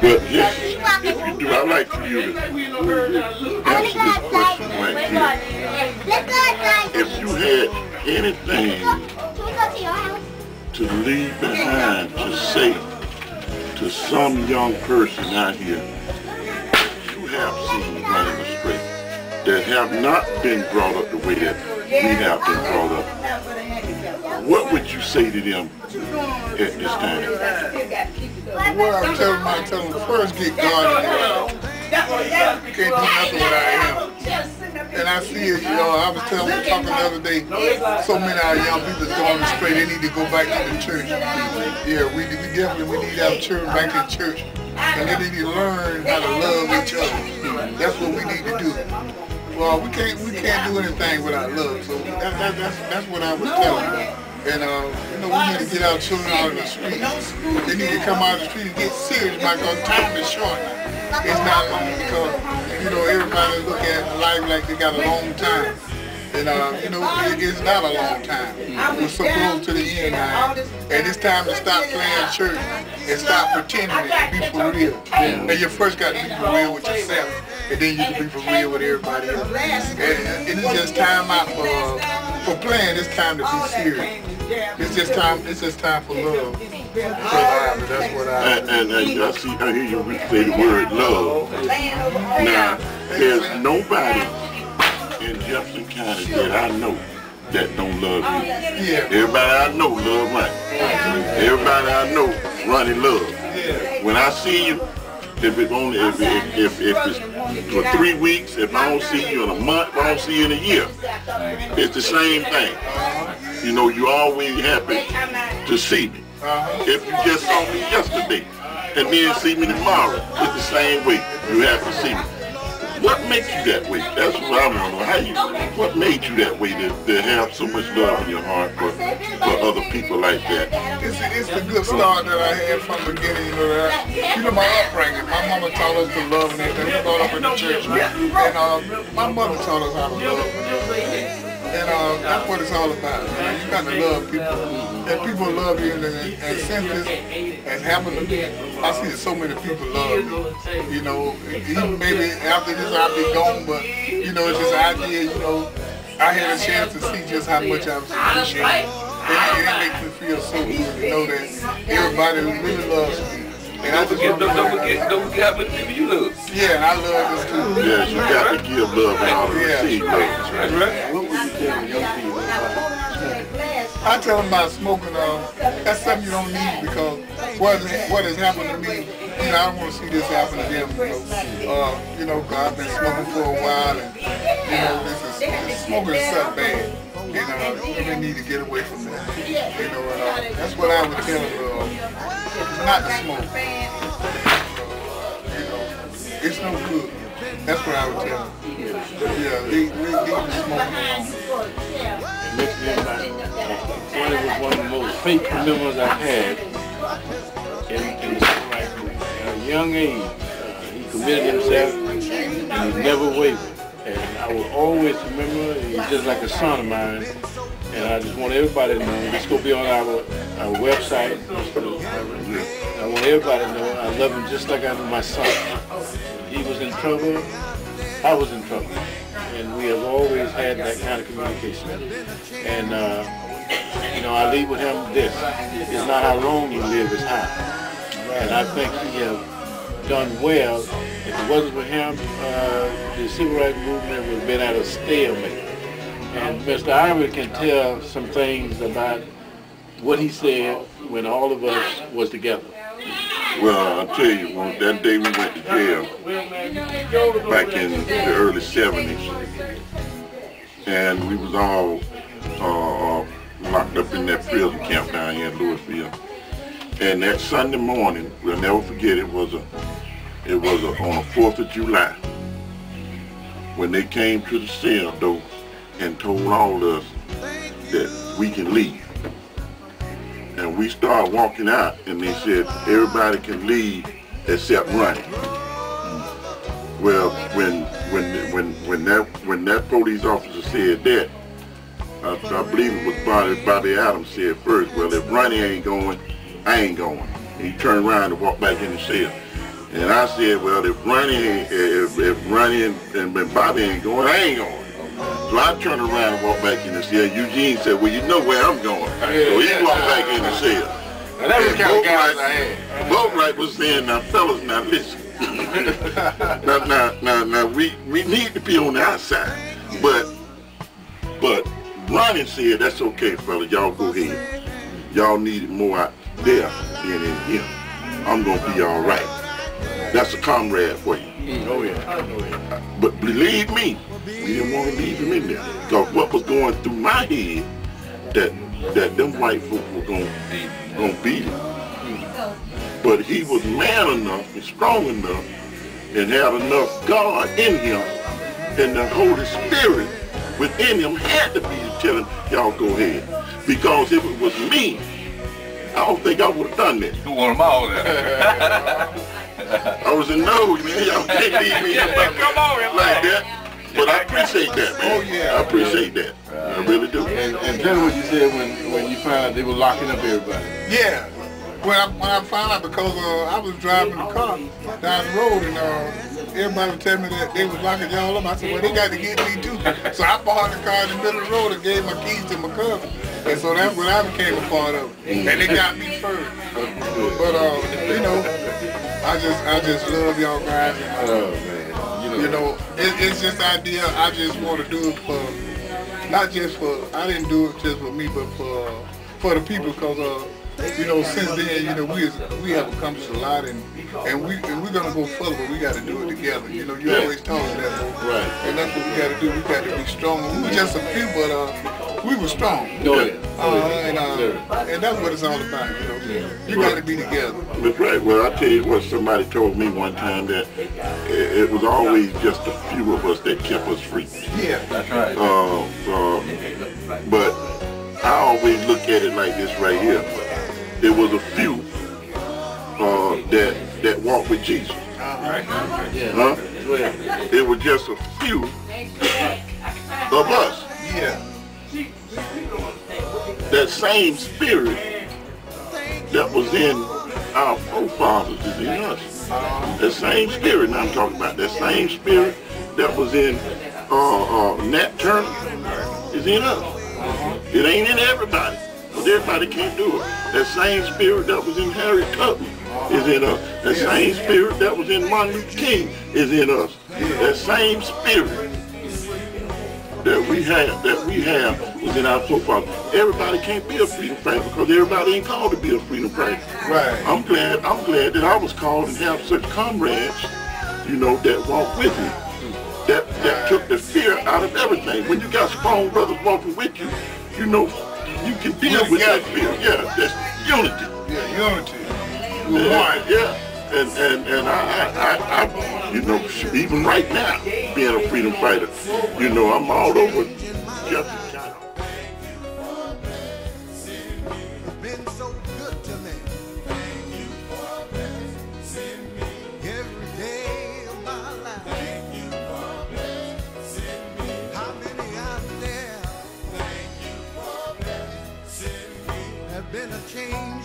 But yes, if you do, I'd like for you to answer this question right here. If you had anything to leave behind to say to some young person out here you have seen running astray, that have not been brought up the way that we have been brought up, what would you say to them at this time? Well, I tell them first get God in there. You can't do nothing without Him. And I see it, you know, I was talking the other day, so many of our young people is going astray, they need to go back to the church. Yeah, we definitely need to have church back in church. And they need to learn how to love each other. That's what we need to do. Well, we can't do anything without love, so that's what I was telling them. And you know, we need to get our children out of the streets. They need to come out of the street and get serious because time is short. It's not long because, you know, everybody look at life like they got a long time. And you know, it's not a long time. We're so close to the end now. And it's time to stop playing church and stop pretending and be for real. And you first got to be for real with yourself, and then you can be for real with everybody else. And it's just time out for playing. It's time to be serious. It's just time for love. That's what I hear you say the word love. Now, there's nobody in Jefferson County that I know that don't love you. Everybody I know love Ronnie. Everybody I know Ronnie love. When I see you, if it's for 3 weeks, if I don't see you in a month, if I don't see you in a year, it's the same thing. You know, you always happy to see me. If you just saw me yesterday and then see me tomorrow, it's the same way. You have to see me. What makes you that way? That's what I want to know. What made you that way to have so much love in your heart for other people like that? It's the good start that I had from the beginning. You know, my upbringing. My mama taught us to love and everything. We brought up in the church. And my mother taught us how to love. And that's what it's all about. You got to love people. And people love you. And since this has happened to me, I see that so many people love me. You know, even maybe after this I'll be gone, but you know, it's just an idea, you know, I had a chance to see just how much I was appreciated. And it makes me feel so good to know that everybody really loves me. And don't forget how many people you love. Yeah, and I love this too. Yeah, you got to give love and all to receive love. That's right. What would you tell young people about I tell them about smoking. That's something you don't need because what has happened to me, you know, I don't want to see this happen to them. You know, I've been smoking for a while, and you know, smoking is so bad. You know, you really need to get away from that. You know, that's what I would tell them. Not to smoke. You know, it's no good. That's what I would tell them. Yeah, leave the smoking alone. It makes me like Ronnie was one of the most faithful members I've had in the civil rights movement. At a young age, he committed himself and he never wavered. And I will always remember, he's just like a son of mine. And I just want everybody to know, this will be on our website. I want everybody to know I love him just like I do my son. He was in trouble, I was in trouble. And we have always had that kind of communication. And you know, I leave with him this. It's not how long you live, it's how. And I think he has done well. If it wasn't for him, the civil rights movement would have been at a stalemate. And Mr. Ivory can tell some things about what he said when all of us was together. Well, I'll tell you, that day we went to jail back in the early 70s, and we was all locked up in that prison camp down here in Louisville. And that Sunday morning, we'll never forget, it was on the 4th of July when they came to the cell door and told all of us that we can leave. And we started walking out, and they said everybody can leave except Ronnie. Well, when that police officer said that, I believe it was Bobby Adams said first, well, if Ronnie ain't going, I ain't going. And he turned around and walked back in the cell. And I said, well, if Ronnie and Bobby ain't going, I ain't going. So I turned around and walked back in the cell. Eugene said, well, you know where I'm going. So he walked back in the cell. And that was the kind of guys I had. Both right was saying, now fellas, now listen. now we need to be on the outside. But Ronnie said, that's okay, fellas, y'all go ahead. Y'all need it more out there than in here. I'm gonna be all right. That's a comrade for you. Oh yeah. But believe me, we didn't want to leave him in there. Because what was going through my head, that them white folks were gonna beat him. But he was man enough and strong enough and had enough God in him, and the Holy Spirit within him had to be telling y'all go ahead. Because if it was me, I don't think I would have done that. You want them all there. I was in no, man. Y'all can't leave me Come on, like that. But I appreciate that, man. Oh, yeah. I appreciate that. I really do. And tell me what you said when you found out they were locking up everybody. Yeah. When I found out, because I was driving the car down the road, and everybody was telling me that they was locking y'all up. I said, well, they got to get me too. So I parked the car in the middle of the road and gave my keys to my cousin. And so that's when I became a part of it. And they got me first. But you know, I just love y'all guys. And, Oh man. you know, it's just the idea. I just want to do it for, not just for, I didn't do it just for me, but for the people, because you know, since then, you know, we have accomplished a lot, and we're gonna go further, but we got to do it together. You know, you always talk to that, Right. and that's what we got to do. We got to be strong. We were just a few, but we were strong. Oh yeah. And that's what it's all about. You know, you got to be together. That's right. Well, I tell you what, somebody told me one time that it was always just a few of us that kept us free. Yeah. That's right. But I always look at it like this right here. There was a few that walked with Jesus. Huh? It was just a few of us. Yeah. That same spirit that was in our forefathers is in us. That same spirit now I'm talking about, that same spirit that was in Nat Turner is in us. It ain't in everybody. Everybody can't do it. That same spirit that was in Harry Tubman is in us. That same spirit that was in Martin Luther King is in us. That same spirit that we have was in our forefathers. Everybody can't be a freedom fighter because everybody ain't called to be a freedom fighter. Right. I'm glad that I was called and have such comrades, you know, that walk with me. That took the fear out of everything. When you got strong brothers walking with you, you know, you can deal with that fear. Yeah, that's unity. Yeah, unity. We're one. Yeah, and I, you know, even right now, being a freedom fighter, you know, I'm all over Jefferson Co. Been a change.